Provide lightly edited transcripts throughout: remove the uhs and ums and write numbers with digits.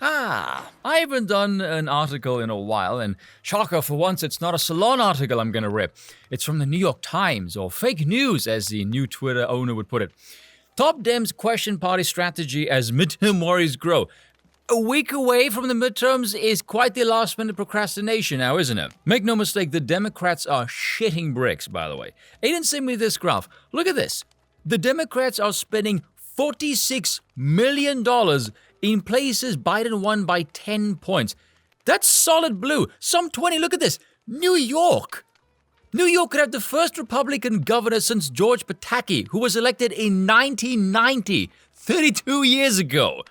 I haven't done an article in a while, and shocker, for once it's not a Salon article I'm gonna rip. It's from the New York Times, or fake news, as the new Twitter owner would put it. Top Dems question party strategy as midterm worries grow. A week away from the midterms is quite the last-minute procrastination now, isn't it? Make no mistake, the Democrats are shitting bricks, by the way. Aiden sent me this graph. Look at this. The Democrats are spending $46 million in places Biden won by 10 points. That's solid blue. Some 20. Look at this. New York. New York could have the first Republican governor since George Pataki, who was elected in 1990, 32 years ago.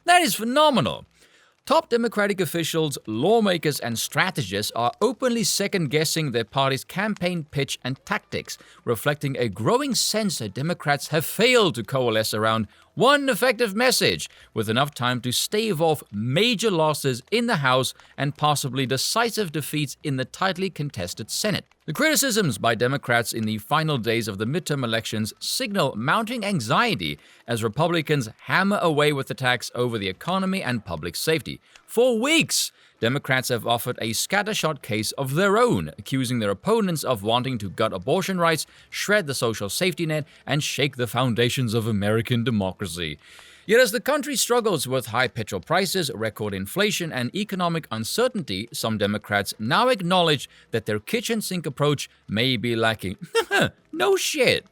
That is phenomenal. Top Democratic officials, lawmakers, and strategists are openly second-guessing their party's campaign pitch and tactics, reflecting a growing sense that Democrats have failed to coalesce around one effective message, with enough time to stave off major losses in the House and possibly decisive defeats in the tightly contested Senate. The criticisms by Democrats in the final days of the midterm elections signal mounting anxiety as Republicans hammer away with attacks over the economy and public safety. For weeks, Democrats have offered a scattershot case of their own, accusing their opponents of wanting to gut abortion rights, shred the social safety net, and shake the foundations of American democracy. Yet as the country struggles with high petrol prices, record inflation, and economic uncertainty, some Democrats now acknowledge that their kitchen sink approach may be lacking. No shit.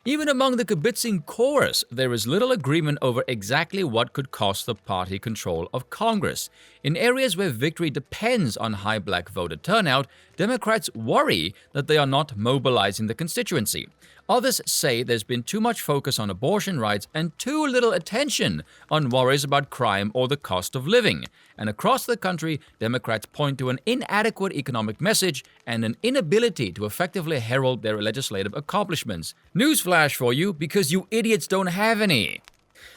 Even among the kibitzing chorus, there is little agreement over exactly what could cost the party control of Congress. In areas where victory depends on high black voter turnout, Democrats worry that they are not mobilizing the constituency. Others say there's been too much focus on abortion rights and too little attention on worries about crime or the cost of living. And across the country, Democrats point to an inadequate economic message and an inability to effectively herald their legislative accomplishments. Newsflash for you, because you idiots don't have any.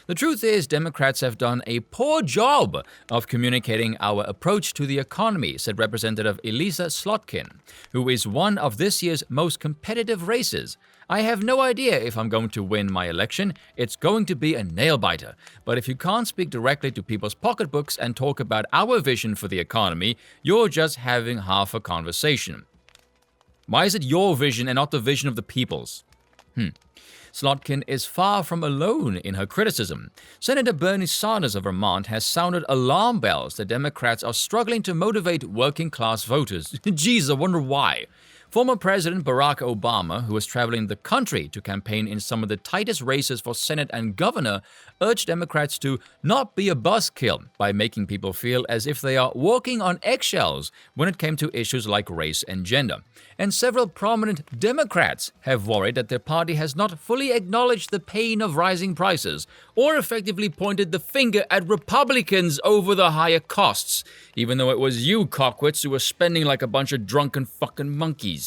The truth is, Democrats have done a poor job of communicating our approach to the economy, said Representative Elisa Slotkin, who is one of this year's most competitive races. I have no idea if I'm going to win my election. It's going to be a nail-biter. But if you can't speak directly to people's pocketbooks and talk about our vision for the economy, you're just having half a conversation. Why is it your vision and not the vision of the people's? Slotkin is far from alone in her criticism. Senator Bernie Sanders of Vermont has sounded alarm bells that Democrats are struggling to motivate working-class voters. Geez, I wonder why. Former President Barack Obama, who was traveling the country to campaign in some of the tightest races for Senate and governor, urged Democrats to not be a buzzkill by making people feel as if they are walking on eggshells when it came to issues like race and gender. And several prominent Democrats have worried that their party has not fully acknowledged the pain of rising prices or effectively pointed the finger at Republicans over the higher costs, even though it was you cockwits who were spending like a bunch of drunken fucking monkeys.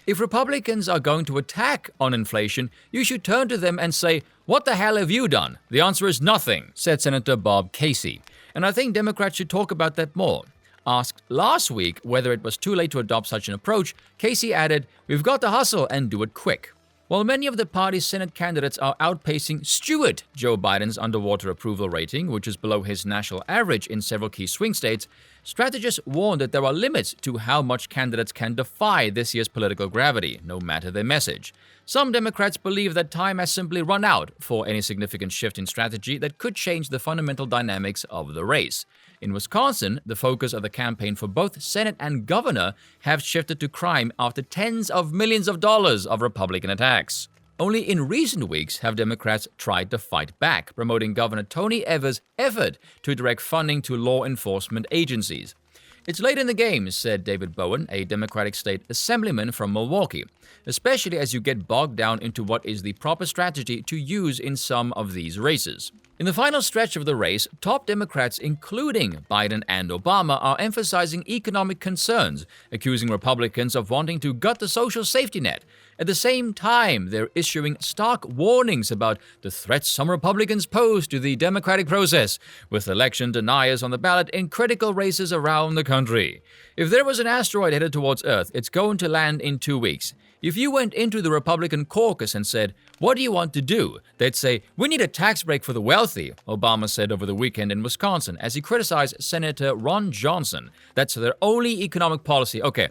If Republicans are going to attack on inflation, you should turn to them and say, "What the hell have you done?" The answer is nothing, said Senator Bob Casey. And I think Democrats should talk about that more. Asked last week whether it was too late to adopt such an approach, Casey added, "We've got to hustle and do it quick." While many of the party's Senate candidates are outpacing Stewart Joe Biden's underwater approval rating, which is below his national average in several key swing states, strategists warn that there are limits to how much candidates can defy this year's political gravity, no matter their message. Some Democrats believe that time has simply run out for any significant shift in strategy that could change the fundamental dynamics of the race. In Wisconsin, the focus of the campaign for both Senate and governor have shifted to crime after tens of millions of dollars of Republican attacks. Only in recent weeks have Democrats tried to fight back, promoting Governor Tony Evers' effort to direct funding to law enforcement agencies. It's late in the game, said David Bowen, a Democratic state assemblyman from Milwaukee, especially as you get bogged down into what is the proper strategy to use in some of these races. In the final stretch of the race, top Democrats, including Biden and Obama, are emphasizing economic concerns, accusing Republicans of wanting to gut the social safety net. At the same time, they're issuing stark warnings about the threats some Republicans pose to the democratic process, with election deniers on the ballot in critical races around the country. If there was an asteroid headed towards Earth, it's going to land in 2 weeks. If you went into the Republican caucus and said, What do you want to do? They'd say, we need a tax break for the wealthy, Obama said over the weekend in Wisconsin as he criticized Senator Ron Johnson. That's their only economic policy. Okay,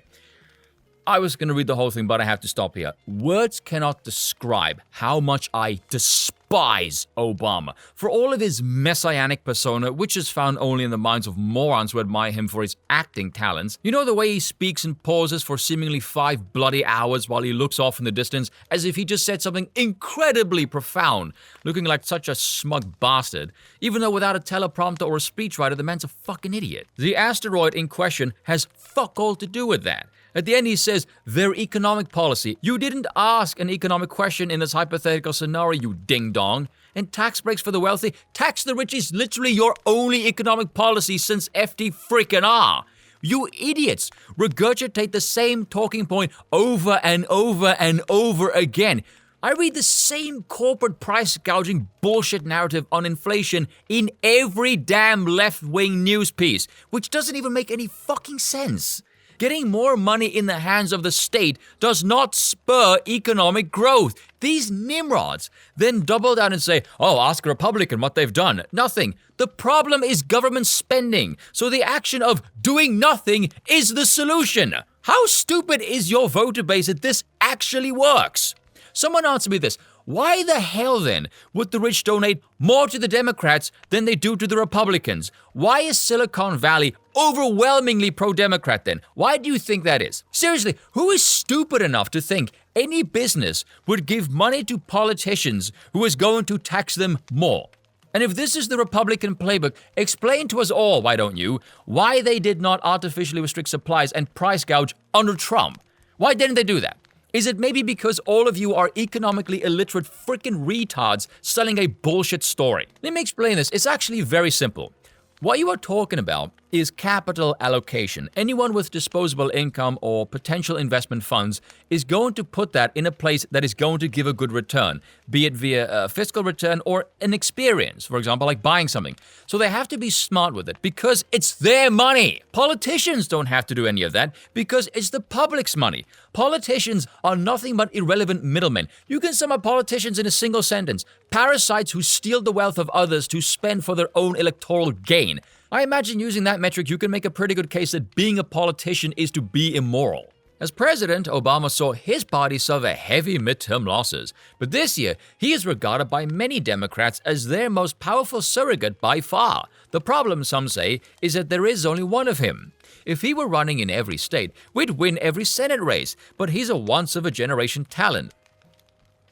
I was going to read the whole thing, but I have to stop here. Words cannot describe how much I despise Obama for all of his messianic persona, which is found only in the minds of morons who admire him for his acting talents. You know the way he speaks and pauses for seemingly 5 bloody hours while he looks off in the distance as if he just said something incredibly profound, looking like such a smug bastard. Even though without a teleprompter or a speechwriter, the man's a fucking idiot. The asteroid in question has fuck all to do with that. At the end, he says, their economic policy. You didn't ask an economic question in this hypothetical scenario, you ding-dong. And tax breaks for the wealthy? Tax the rich is literally your only economic policy since FD freaking R. You idiots regurgitate the same talking point over and over and over again. I read the same corporate price gouging bullshit narrative on inflation in every damn left-wing news piece, which doesn't even make any fucking sense. Getting more money in the hands of the state does not spur economic growth. These nimrods then double down and say, oh, ask a Republican what they've done. Nothing. The problem is government spending, so the action of doing nothing is the solution. How stupid is your voter base that this actually works? Someone answer me this. Why the hell then would the rich donate more to the Democrats than they do to the Republicans? Why is Silicon Valley overwhelmingly pro-Democrat then? Why do you think that is? Seriously, who is stupid enough to think any business would give money to politicians who is going to tax them more? And if this is the Republican playbook, explain to us all, why don't you, why they did not artificially restrict supplies and price gouge under Trump? Why didn't they do that? Is it maybe because all of you are economically illiterate freaking retards selling a bullshit story? Let me explain this. It's actually very simple. What you are talking about is capital allocation. Anyone with disposable income or potential investment funds is going to put that in a place that is going to give a good return, be it via a fiscal return or an experience, for example, like buying something. So they have to be smart with it because it's their money. Politicians don't have to do any of that because it's the public's money. Politicians are nothing but irrelevant middlemen. You can sum up politicians in a single sentence. Parasites who steal the wealth of others to spend for their own electoral gain. I imagine using that metric, you can make a pretty good case that being a politician is to be immoral. As president, Obama saw his party suffer heavy midterm losses, but this year, he is regarded by many Democrats as their most powerful surrogate by far. The problem, some say, is that there is only one of him. If he were running in every state, we'd win every Senate race, but he's a once-of-a-generation talent.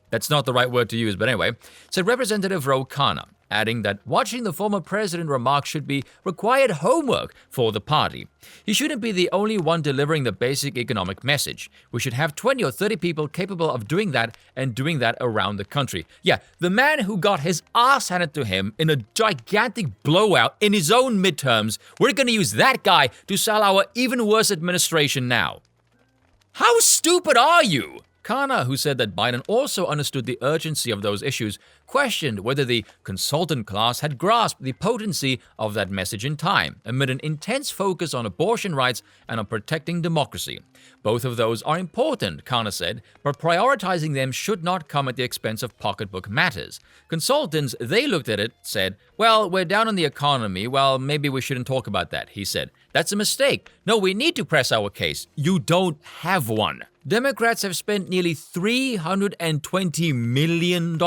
That's not the right word to use, but anyway, said Representative Ro Khanna, adding that watching the former president remark should be required homework for the party. He shouldn't be the only one delivering the basic economic message. We should have 20 or 30 people capable of doing that and doing that around the country. Yeah, the man who got his ass handed to him in a gigantic blowout in his own midterms, we're going to use that guy to sell our even worse administration now. How stupid are you? Khanna, who said that Biden also understood the urgency of those issues, questioned whether the consultant class had grasped the potency of that message in time, amid an intense focus on abortion rights and on protecting democracy. Both of those are important, Khanna said, but prioritizing them should not come at the expense of pocketbook matters. Consultants, they looked at it, said, well, we're down on the economy, well, maybe we shouldn't talk about that, he said. That's a mistake. No, we need to press our case. You don't have one. Democrats have spent nearly $320 million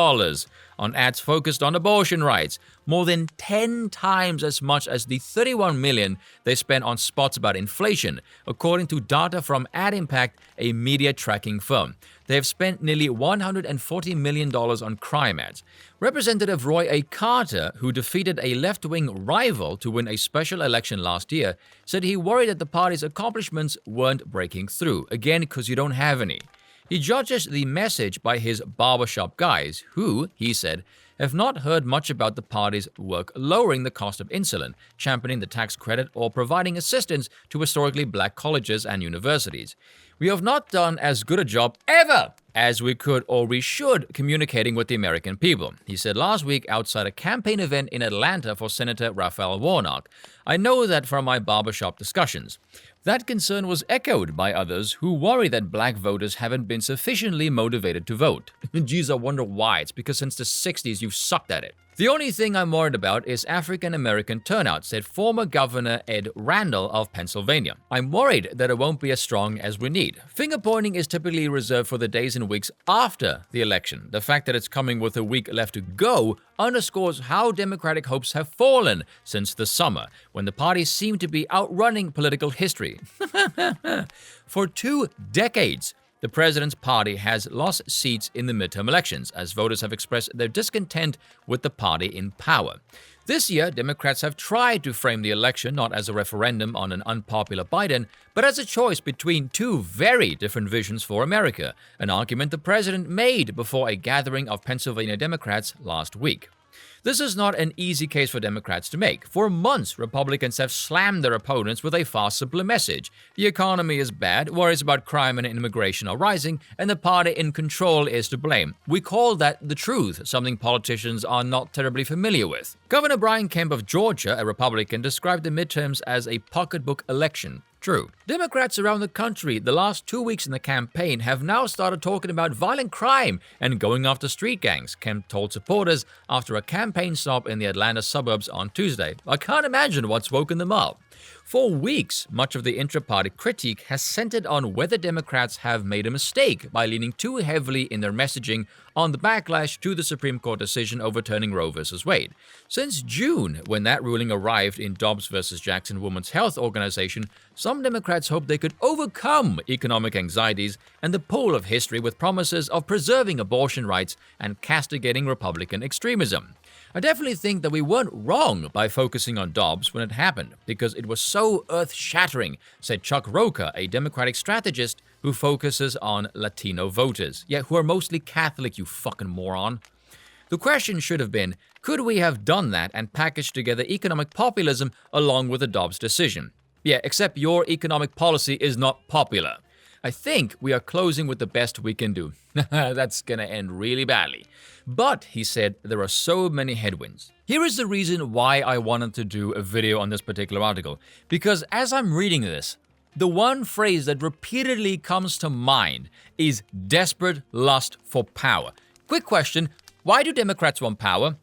on ads focused on abortion rights, more than 10 times as much as the $31 million they spent on spots about inflation, according to data from AdImpact, a media tracking firm. They have spent nearly $140 million on crime ads. Representative Roy A. Carter, who defeated a left-wing rival to win a special election last year, said he worried that the party's accomplishments weren't breaking through, again because you don't have any. He judges the message by his barbershop guys, who, he said, have not heard much about the party's work lowering the cost of insulin, championing the tax credit, or providing assistance to historically black colleges and universities. We have not done as good a job ever as we could or we should communicating with the American people. He said last week outside a campaign event in Atlanta for Senator Raphael Warnock. I know that from my barbershop discussions. That concern was echoed by others who worry that black voters haven't been sufficiently motivated to vote. Geez, I wonder why. It's because since the 60s you've sucked at it. The only thing I'm worried about is African American turnout, said former Governor Ed Randall of Pennsylvania. I'm worried that it won't be as strong as we need. Finger pointing is typically reserved for the days and weeks after the election. The fact that it's coming with a week left to go underscores how Democratic hopes have fallen since the summer, when the party seemed to be outrunning political history. For 2 decades, the president's party has lost seats in the midterm elections, as voters have expressed their discontent with the party in power. This year, Democrats have tried to frame the election not as a referendum on an unpopular Biden, but as a choice between 2 very different visions for America, an argument the president made before a gathering of Pennsylvania Democrats last week. This is not an easy case for Democrats to make. For months, Republicans have slammed their opponents with a far simpler message. The economy is bad, worries about crime and immigration are rising, and the party in control is to blame. We call that the truth, something politicians are not terribly familiar with. Governor Brian Kemp of Georgia, a Republican, described the midterms as a pocketbook election. True. Democrats around the country the last 2 weeks in the campaign have now started talking about violent crime and going after street gangs, Kemp told supporters after a campaign stop in the Atlanta suburbs on Tuesday. I can't imagine what's woken them up. For weeks, much of the intra-party critique has centered on whether Democrats have made a mistake by leaning too heavily in their messaging on the backlash to the Supreme Court decision overturning Roe v. Wade. Since June, when that ruling arrived in Dobbs v. Jackson Women's Health Organization, some Democrats hoped they could overcome economic anxieties and the pull of history with promises of preserving abortion rights and castigating Republican extremism. I definitely think that we weren't wrong by focusing on Dobbs when it happened, because it was so earth-shattering, said Chuck Rocha, a Democratic strategist who focuses on Latino voters, yet who are mostly Catholic, you fucking moron. The question should have been, could we have done that and packaged together economic populism along with the Dobbs decision? Yeah, except your economic policy is not popular. I think we are closing with the best we can do. That's gonna end really badly. But, he said, there are so many headwinds. Here is the reason why I wanted to do a video on this particular article. Because as I'm reading this, the one phrase that repeatedly comes to mind is desperate lust for power. Quick question, why do Democrats want power?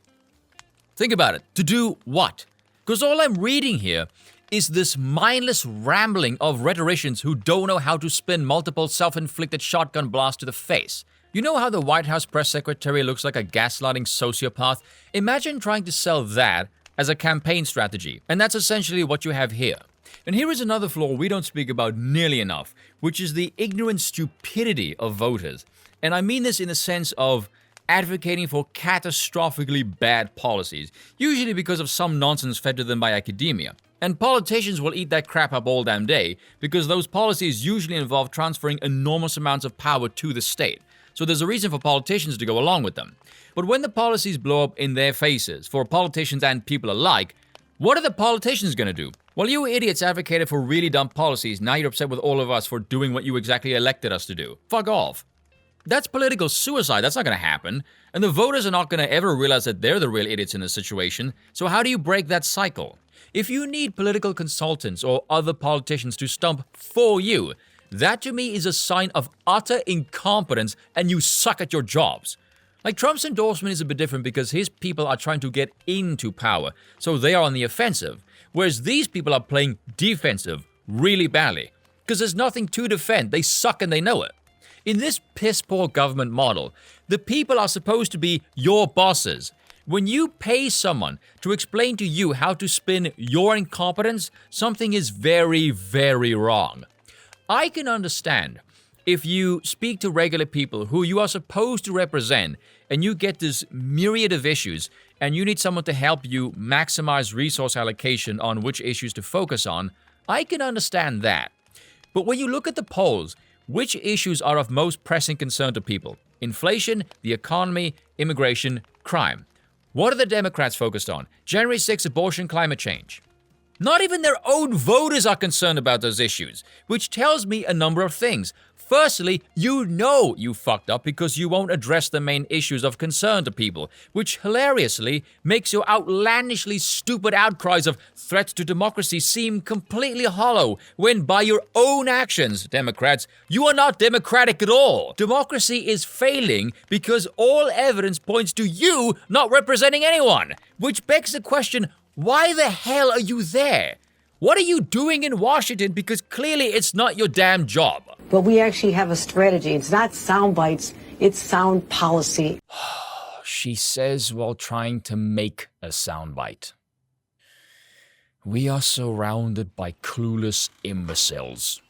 Think about it. To do what? Because all I'm reading here is this mindless rambling of rhetoricians who don't know how to spin multiple self-inflicted shotgun blasts to the face. You know how the White House press secretary looks like a gaslighting sociopath? Imagine trying to sell that as a campaign strategy, and that's essentially what you have here. And here is another flaw we don't speak about nearly enough, which is the ignorant stupidity of voters. And I mean this in the sense of advocating for catastrophically bad policies, usually because of some nonsense fed to them by academia. And politicians will eat that crap up all damn day, because those policies usually involve transferring enormous amounts of power to the state. So there's a reason for politicians to go along with them. But when the policies blow up in their faces, for politicians and people alike, what are the politicians going to do? Well, you idiots advocated for really dumb policies, now you're upset with all of us for doing what you exactly elected us to do. Fuck off. That's political suicide. That's not going to happen. And the voters are not going to ever realize that they're the real idiots in this situation. So how do you break that cycle? If you need political consultants or other politicians to stump for you, that to me is a sign of utter incompetence and you suck at your jobs. Like Trump's endorsement is a bit different because his people are trying to get into power, so they are on the offensive, whereas these people are playing defensive really badly because there's nothing to defend. They suck and they know it. In this piss-poor government model, the people are supposed to be your bosses. When you pay someone to explain to you how to spin your incompetence, something is very, very wrong. I can understand if you speak to regular people who you are supposed to represent and you get this myriad of issues and you need someone to help you maximize resource allocation on which issues to focus on, I can understand that. But when you look at the polls, which issues are of most pressing concern to people? Inflation, the economy, immigration, crime. What are the Democrats focused on? January 6th, abortion, climate change. Not even their own voters are concerned about those issues, which tells me a number of things. Firstly, you know you fucked up because you won't address the main issues of concern to people, which hilariously makes your outlandishly stupid outcries of threats to democracy seem completely hollow, when by your own actions, Democrats, you are not democratic at all. Democracy is failing because all evidence points to you not representing anyone, which begs the question, why the hell are you there? What are you doing in Washington? Because clearly it's not your damn job. But we actually have a strategy. It's not sound bites, it's sound policy. She says while trying to make a soundbite. We are surrounded by clueless imbeciles.